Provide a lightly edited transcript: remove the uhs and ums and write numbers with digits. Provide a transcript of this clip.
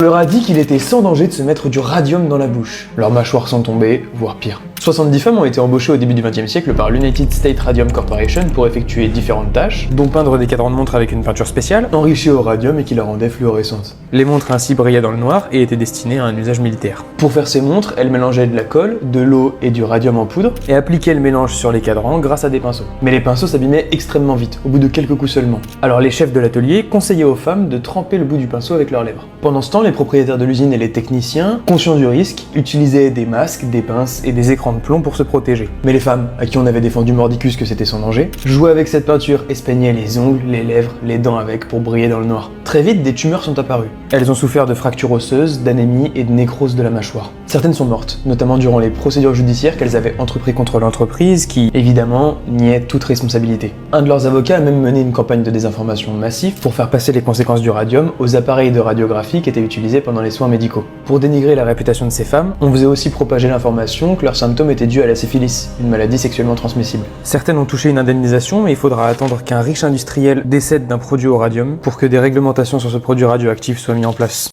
On leur a dit qu'il était sans danger de se mettre du radium dans la bouche. Leurs mâchoires sont tombées, voire pire. 70 femmes ont été embauchées au début du XXe siècle par l'United States Radium Corporation pour effectuer différentes tâches, dont peindre des cadrans de montres avec une peinture spéciale, enrichie au radium et qui la rendait fluorescente. Les montres ainsi brillaient dans le noir et étaient destinées à un usage militaire. Pour faire ces montres, elles mélangeaient de la colle, de l'eau et du radium en poudre, et appliquaient le mélange sur les cadrans grâce à des pinceaux. Mais les pinceaux s'abîmaient extrêmement vite, au bout de quelques coups seulement. Alors les chefs de l'atelier conseillaient aux femmes de tremper le bout du pinceau avec leurs lèvres. Pendant ce temps, les propriétaires de l'usine et les techniciens, conscients du risque, utilisaient des masques, des pinces et des écrans de plomb pour se protéger. Mais les femmes, à qui on avait défendu mordicus que c'était sans danger, jouaient avec cette peinture et se peignaient les ongles, les lèvres, les dents avec pour briller dans le noir. Très vite, des tumeurs sont apparues. Elles ont souffert de fractures osseuses, d'anémie et de nécrose de la mâchoire. Certaines sont mortes, notamment durant les procédures judiciaires qu'elles avaient entrepris contre l'entreprise qui, évidemment, niait toute responsabilité. Un de leurs avocats a même mené une campagne de désinformation massive pour faire passer les conséquences du radium aux appareils de radiographie qui étaient utilisés pendant les soins médicaux. Pour dénigrer la réputation de ces femmes, on faisait aussi propager l'information que leurs symptômes étaient dus à la syphilis, une maladie sexuellement transmissible. Certaines ont touché une indemnisation, mais il faudra attendre qu'un riche industriel décède d'un produit au radium pour que des réglementations sur ce produit radioactif soient mises en place.